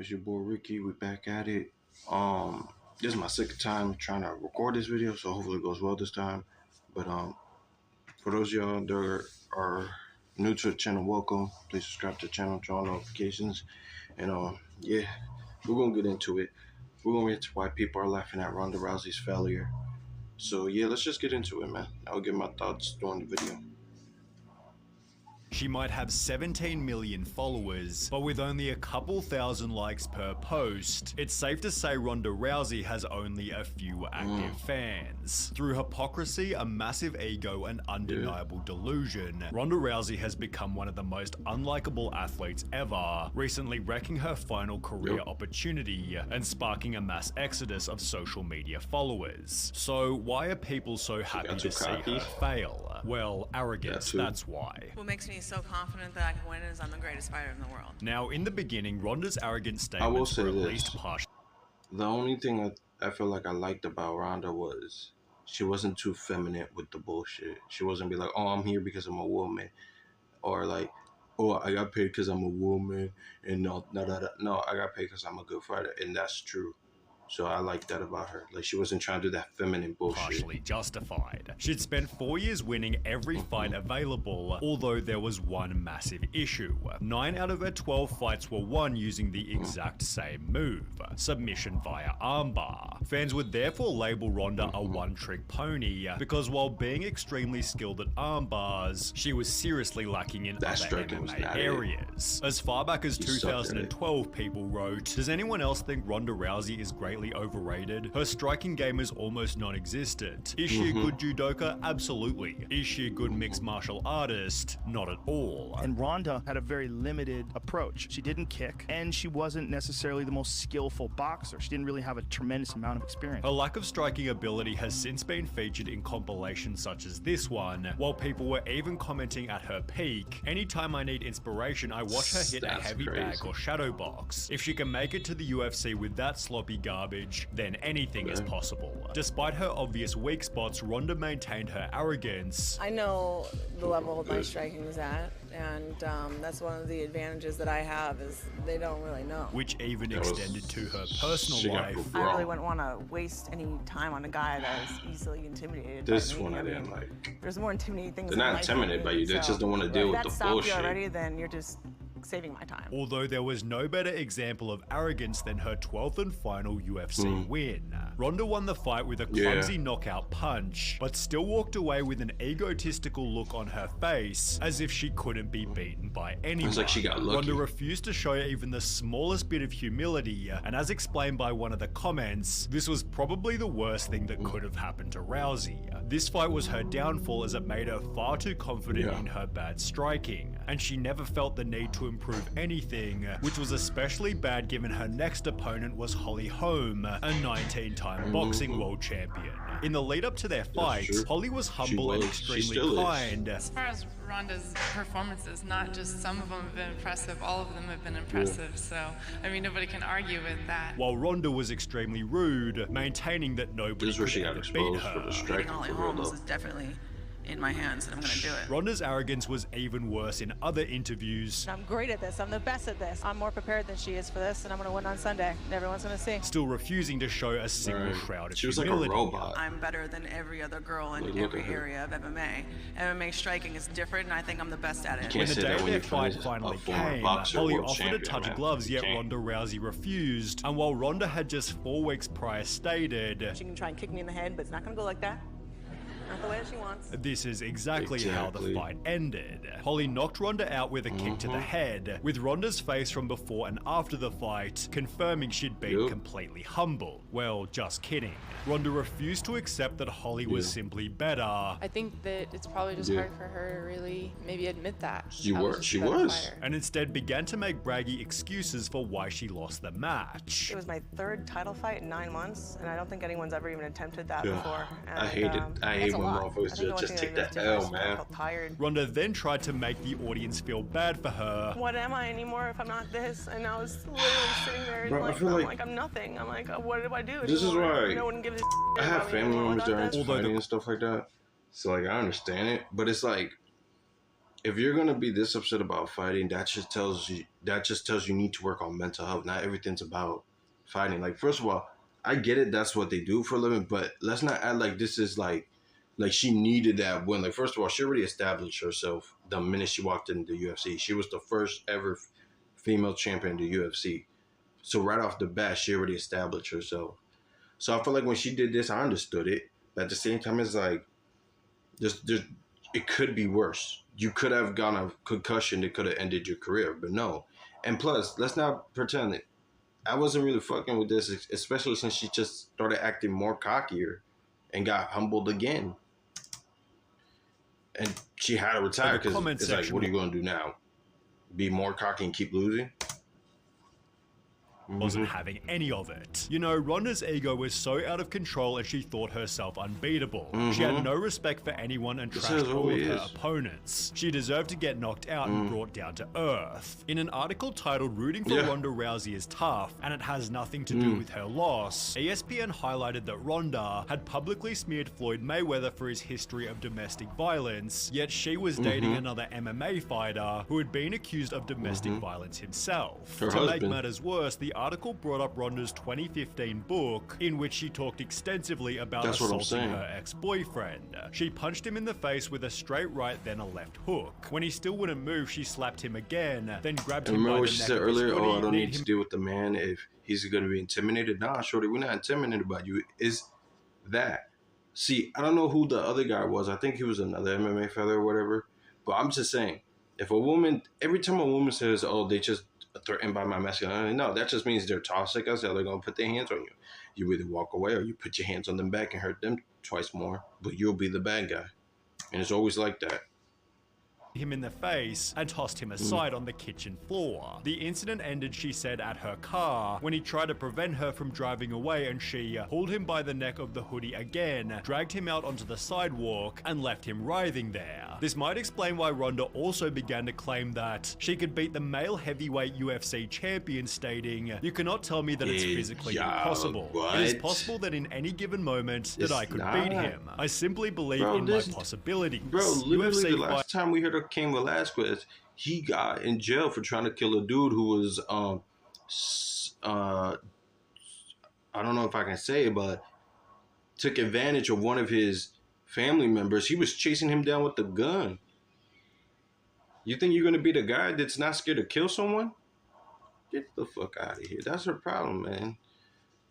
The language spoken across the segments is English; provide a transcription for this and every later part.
It's your boy Ricky. We back at it. This is my second time trying to record this video, so hopefully it goes well this time. But for those of y'all that are new to the channel, welcome. Please subscribe to the channel, turn on notifications, and yeah, we're gonna get into it. We're gonna get into why people are laughing at Ronda Rousey's failure. So yeah, let's just get into it, man. I'll give my thoughts during the video. She might have 17 million followers, but with only a couple thousand likes per post, it's safe to say Ronda Rousey has only a few active fans. Through hypocrisy, a massive ego, and undeniable delusion, Ronda Rousey has become one of the most unlikable athletes ever, recently wrecking her final career opportunity and sparking a mass exodus of social media followers. So why are people so happy to see her fail? Well, arrogance, that's why. What makes me so confident that I can win is I'm the greatest fighter in the world. Now, in the beginning, Ronda's arrogant statements were at least partial. The only thing I feel like I liked about Ronda was she wasn't too feminine with the bullshit. She wasn't be like, oh, I'm here because I'm a woman. Or like, oh, I got paid because I'm a woman. And no, I got paid because I'm a good fighter. And that's true. So I like that about her. Like, she wasn't trying to do that feminine bullshit. Partially justified. She'd spent 4 years winning every fight available, although there was one massive issue. 9 out of her 12 fights were won using the exact same move, submission via armbar. Fans would therefore label Ronda a one-trick pony, because while being extremely skilled at armbars, she was seriously lacking in other MMA areas. As far back as 2012, people wrote, "Does anyone else think Ronda Rousey is greatly overrated? Her striking game is almost non-existent. Is she a good judoka? Absolutely. Is she a good mixed martial artist? Not at all." And Ronda had a very limited approach. She didn't kick, and she wasn't necessarily the most skillful boxer. She didn't really have a tremendous amount of experience. Her lack of striking ability has since been featured in compilations such as this one, while people were even commenting at her peak, "Anytime I need inspiration, I watch her hit a heavy bag or shadow box. If she can make it to the UFC with that sloppy garbage, then anything is possible." Despite her obvious weak spots, Ronda maintained her arrogance. I know the level of my striking is at, and that's one of the advantages that I have is they don't really know. Which even extended to her personal life. I really wouldn't want to waste any time on a guy that is easily intimidated by This me. one I didn't like. There's more intimidating things. They're not intimidated by you, they just don't want to deal with the bullshit. If that stopped you already, then you're just saving my time. Although there was no better example of arrogance than her 12th and final UFC win. Ronda won the fight with a clumsy knockout punch, but still walked away with an egotistical look on her face, as if she couldn't be beaten by anyone. It's like she got lucky. Ronda refused to show even the smallest bit of humility, and as explained by one of the comments, this was probably the worst thing that could have happened to Rousey. This fight was her downfall, as it made her far too confident in her bad striking, and she never felt the need to improve anything, which was especially bad given her next opponent was Holm, a 19-time boxing world champion. In the lead up to their fight, Holly was humble and extremely kind. As far as Ronda's performances, not just some of them have been impressive, all of them have been impressive, so I mean nobody can argue with that. While Ronda was extremely rude, maintaining that nobody could ever beat her. Hitting Holm is definitely in my hands, and I'm gonna do it. Ronda's arrogance was even worse in other interviews. "I'm great at this, I'm the best at this. I'm more prepared than she is for this, and I'm gonna win on Sunday. And everyone's gonna see." Still refusing to show a single shroud of She was humility. like a robot. I'm better than every other girl in every area of MMA. MMA striking is different, and I think I'm the best at it. When the day of their fight finally came, Holly offered to touch gloves, yet Ronda Rousey refused. And while Ronda had just 4 weeks prior stated, "She can try and kick me in the head, but it's not gonna go like that. Not the way she wants." This is exactly how the fight ended. Holly knocked Ronda out with a kick to the head, with Ronda's face from before and after the fight confirming she'd been completely humbled. Well, just kidding. Ronda refused to accept that Holly was simply better. I think that it's probably just hard for her to really maybe admit that. She was. And instead began to make braggy excuses for why she lost the match. It was my 3rd title fight in 9 months, and I don't think anyone's ever even attempted that before. And, I hate when motherfuckers just take the L, man. I felt tired. Ronda then tried to make the audience feel bad for her. "What am I anymore if I'm not this?" And I was literally sitting there, Bro, I feel like I'm nothing. I'm like, what do I do? This is why no one gives a I have family members that are into Although fighting and stuff like that. So like I understand it, but it's like if you're gonna be this upset about fighting, that just tells you you need to work on mental health. Not everything's about fighting. Like, first of all, I get it, that's what they do for a living, but let's not act like this is like she needed that win. Like, first of all, she already established herself the minute she walked into the UFC. She was the first ever female champion in the UFC. So right off the bat, she already established herself. So I feel like when she did this, I understood it. But at the same time, it's like, it could be worse. You could have gotten a concussion that could have ended your career, but no. And plus, let's not pretend it. I wasn't really fucking with this, especially since she just started acting more cockier and got humbled again. And she had to retire because it's like, what are you going to do now? Be more cocky and keep losing? Wasn't having any of it. You know, Ronda's ego was so out of control and she thought herself unbeatable. She had no respect for anyone and trashed all of her opponents. She deserved to get knocked out and brought down to earth. In an article titled "Rooting for Ronda Rousey is Tough and It Has Nothing to Do with Her Loss," ESPN highlighted that Ronda had publicly smeared Floyd Mayweather for his history of domestic violence, yet she was dating another MMA fighter who had been accused of domestic violence himself. To make matters worse, the article brought up Ronda's 2015 book, in which she talked extensively about assaulting her ex-boyfriend. She punched him in the face with a straight right, then a left hook. When he still wouldn't move, she slapped him again, then grabbed him by the neck. Remember what she said earlier? Oh, I don't need to deal with the man if he's going to be intimidated. Nah, shorty, we're not intimidated by you. Is that? See, I don't know who the other guy was. I think he was another MMA fighter or whatever. But I'm just saying, if a woman, every time a woman says, oh, they just threatened by my masculinity. No, that just means they're toxic as hell. They're going to put their hands on you. You either walk away or you put your hands on them back and hurt them twice more, but you'll be the bad guy. And it's always like that. Him in the face and tossed him aside on the kitchen floor. The incident ended, she said, at her car when he tried to prevent her from driving away, and she pulled him by the neck of the hoodie again, dragged him out onto the sidewalk and left him writhing there. This might explain why Ronda also began to claim that she could beat the male heavyweight UFC champion, stating, "You cannot tell me that it's physically impossible. It is possible that in any given moment that I could beat him. I simply believe in my possibilities." Bro, literally the last time we heard of Cain Velasquez, he got in jail for trying to kill a dude who was I don't know if I can say it, but took advantage of one of his family members. He was chasing him down with a gun. You think you're gonna be the guy that's not scared to kill someone? Get the fuck out of here. That's her problem, man.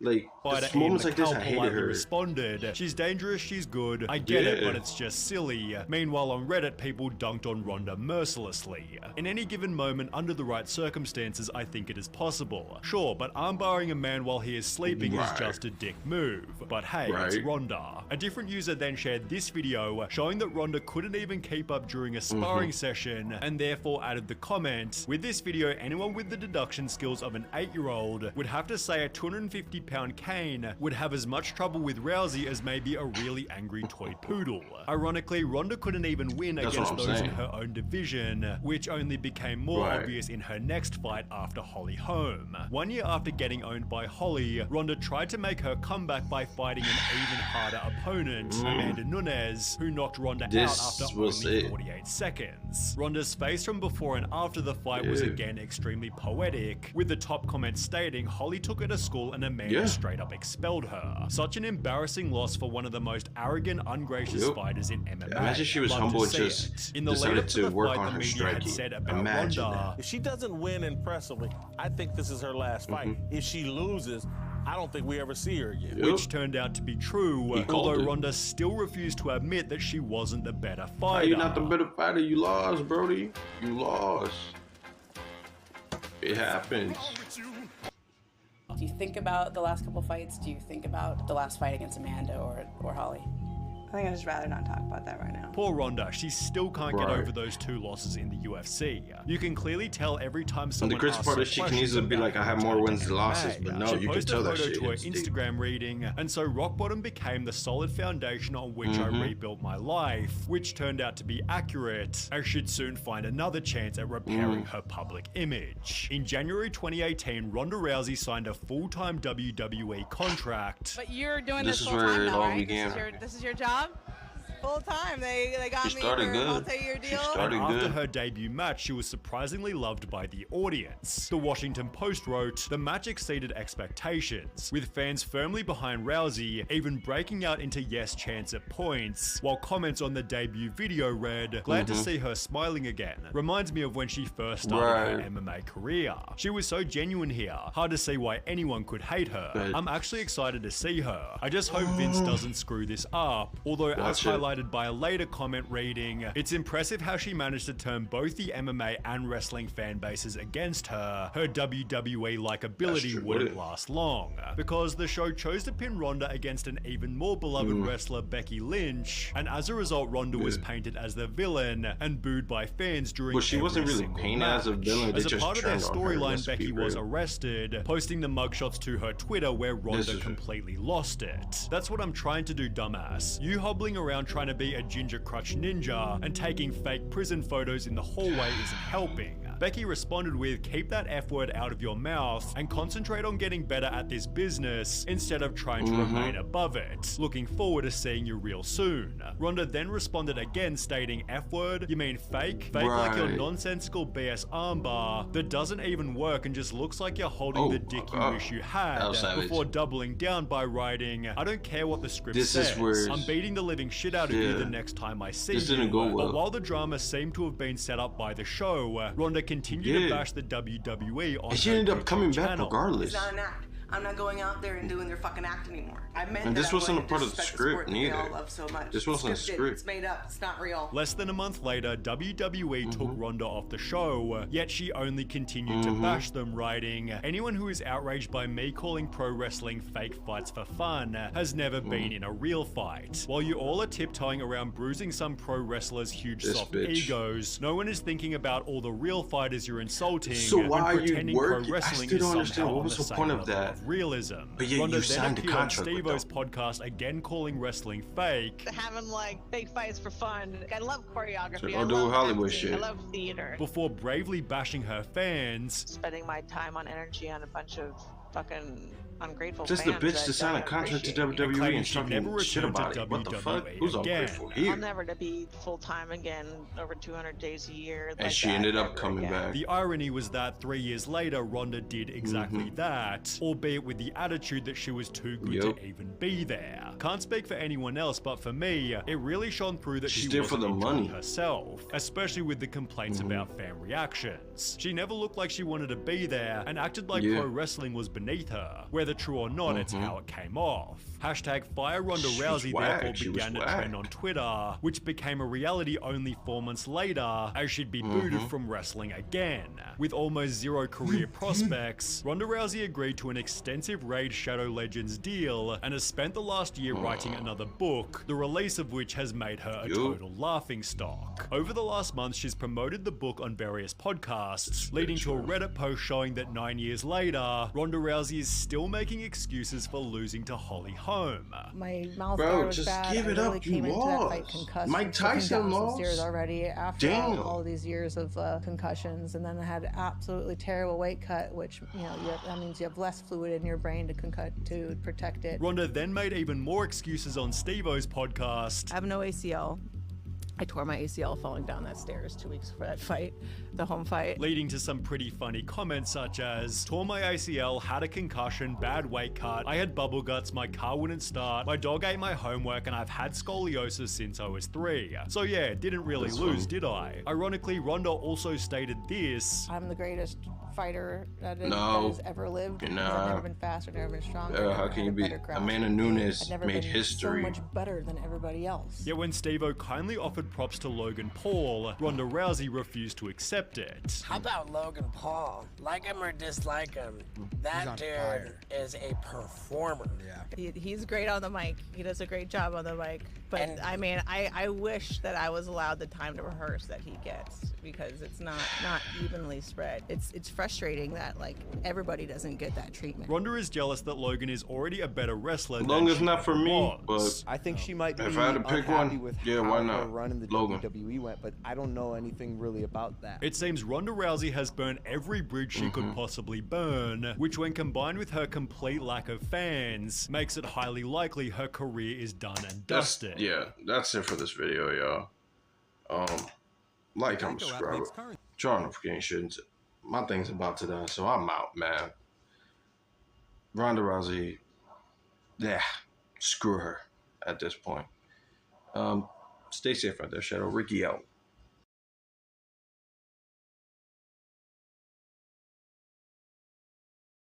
Like, moments like this, I hated her. Responded, "She's dangerous, she's good. I get it, but it's just silly." Meanwhile, on Reddit, people dunked on Ronda mercilessly. "In any given moment, under the right circumstances, I think it is possible. Sure, but armbarring a man while he is sleeping is just a dick move. But hey, it's Ronda." A different user then shared this video showing that Ronda couldn't even keep up during a sparring session, and therefore added the comment, "With this video, anyone with the deduction skills of an 8-year-old would have to say a 250-pound Kane would have as much trouble with Rousey as maybe a really angry toy poodle." Ironically, Ronda couldn't even win against those in her own division, which only became more obvious in her next fight after Holly Holm. 1 year after getting owned by Holly, Ronda tried to make her comeback by fighting an even harder opponent, Amanda Nunes, who knocked Ronda out after only 48 seconds. Ronda's face from before and after the fight was again extremely poetic, with the top comment stating Holly took her to school and Amanda straight up expelled her. Such an embarrassing loss for one of the most arrogant, ungracious fighters in MMA. Imagine she was humble and just decided to work on her striking. Imagine that. If she doesn't win impressively, I think this is her last fight. If she loses, I don't think we ever see her again. Which turned out to be true, although Ronda still refused to admit that she wasn't the better fighter. You're not the better fighter, you lost, Brody. You lost. It happens. Do you think about the last couple fights? Do you think about the last fight against Amanda or Holly? I think I'd just rather not talk about that right now. Poor Ronda, she still can't get over those 2 losses in the UFC. You can clearly tell every time someone asks her the crazy part is she can easily be like, I have more wins than losses, but no, you can tell that shit. She posted a photo to her Instagram reading, and so rock bottom became the solid foundation on which I rebuilt my life, which turned out to be accurate, as she'd soon find another chance at repairing her public image. In January 2018, Ronda Rousey signed a full-time WWE contract. But you're doing this full time now, right? This is your job? Full time. They got She me started for a good. multi-year deal. started And after good. her debut match, she was surprisingly loved by the audience. The Washington Post wrote, "The match exceeded expectations, with fans firmly behind Rousey, even breaking out into yes chants at points, while comments on the debut video read, 'Glad to see her smiling again. Reminds me of when she first started her MMA career. She was so genuine here. Hard to see why anyone could hate her. I'm actually excited to see her. I just hope Vince doesn't screw this up.' Although, as highlighted by a later comment reading, 'It's impressive how she managed to turn both the MMA and wrestling fan bases against her. Her WWE likability wouldn't last long.' Because the show chose to pin Ronda against an even more beloved wrestler, Becky Lynch, and as a result, Ronda was painted as the villain and booed by fans during Well, she wasn't every really single painted match. as a villain. They As a just part of their turned on her. storyline, Let's be Becky was real. arrested, posting the mugshots to her Twitter where Ronda completely lost it. That's what I'm trying to do, dumbass. You hobbling around trying to be a ginger crutch ninja and taking fake prison photos in the hallway isn't helping." Becky responded with, "Keep that F word out of your mouth and concentrate on getting better at this business instead of trying to remain above it. Looking forward to seeing you real soon." Ronda then responded again stating, "F word? You mean fake? Fake like your nonsensical BS armbar that doesn't even work and just looks like you're holding the dick you wish you had," before doubling down by writing, "I don't care what the script says. I'm beating the living shit out of you the next time I see you." But while the drama seemed to have been set up by the show, Ronda continued to bash the WWE on she her ended up coming back channel. regardless. It's not an act. I'm not going out there and doing their fucking act anymore. I meant And that this I'm wasn't going a to part of the disrespect script sport that neither. we all love so much. This wasn't a It's scripted. script. It's made up. It's not real. Less than a month later, WWE took Ronda off the show, yet she only continued to bash them, writing, "Anyone who is outraged by me calling pro wrestling fake fights for fun has never been in a real fight. While you all are tiptoeing around bruising some pro wrestlers' huge soft egos, no one is thinking about all the real fighters you're insulting So why and are you pretending pro working? I wrestling still is don't understand. somehow What on was the the same point of level that? of realism." But yet Ronda you then signed a appeared on contract with Steve-O's them. podcast again calling wrestling fake. Having like fake fights for fun. I love choreography. So I do love Hollywood acting, shit. I love theater. Before bravely bashing her fans, Spending my time on energy on a bunch of fucking ungrateful Just the fans bitch that to sign a don't contract to appreciate me. WWE claiming and she'd never talking shit return about to it. What the fuck? WWE Who's again. ungrateful I'll here? never to be full time over 200 days a year. And like she that ended up ever coming again. back. The irony was that 3 years later, Ronda did exactly that, albeit with the attitude that she was too good to even be there. Can't speak for anyone else, but for me, it really shone through that She's she there for wasn't the enjoying money. herself, especially with the complaints about fan reactions. She never looked like she wanted to be there and acted like pro wrestling was beneath her. Whether true or not, it's how it came off. Hashtag Fire Ronda Rousey therefore began to trend on Twitter, which became a reality only 4 months later, as she'd be booted from wrestling again. With almost zero career prospects, Ronda Rousey agreed to an extensive Raid Shadow Legends deal and has spent the last year writing another book, the release of which has made her a total laughingstock. Over the last month, she's promoted the book on various podcasts, leading to a Reddit post showing that 9 years later, Ronda Rousey is still making excuses for losing to Holly Holm. My mouth Bro, guard was just bad. give it I really up. You came into that fight lost. concussed. Mike from slipping Tyson down some lost. stairs already after Damn. all these years of concussions, and then I had absolutely terrible weight cut, which that means you have less fluid in your brain to protect it. Ronda then made even more excuses on Steve-O's podcast. I have no ACL. I tore my ACL falling down that stairs 2 weeks before that fight, the home fight. Leading to some pretty funny comments such as, "Tore my ACL, had a concussion, bad weight cut, I had bubble guts, my car wouldn't start, my dog ate my homework, and I've had scoliosis since I was 3. So yeah, didn't really lose, did I?" Ironically, Ronda also stated this, I'm the greatest fighter that No. has ever lived. You're I've not. never been faster, never been stronger. How never can had you a be? better grasp. Amanda Nunes I've never made been history. so much better than everybody else. Yet when Steve-O kindly offered props to Logan Paul, Ronda Rousey refused to accept it. How about Logan Paul? Like him or dislike him, that dude is a performer. He's great on the mic. He does a great job on the mic. But I mean, I wish that I was allowed the time to rehearse that he gets, because it's not evenly spread. It's frustrating that like everybody doesn't get that treatment. Ronda is jealous that Logan is already a better wrestler. Long than as she not for me, was. but I think she might be if I had to pick unhappy one, with yeah, how why her not? run in the Logan. WWE went, but I don't know anything really about that. It seems Ronda Rousey has burned every bridge she could possibly burn, which when combined with her complete lack of fans, makes it highly likely her career is done and dusted. That's it for this video, y'all. Like, comment, subscribe. Turn on notifications. My thing's about to die, so I'm out, man. Ronda Rousey, yeah, screw her at this point. Stay safe out there, Shadow. Ricky out.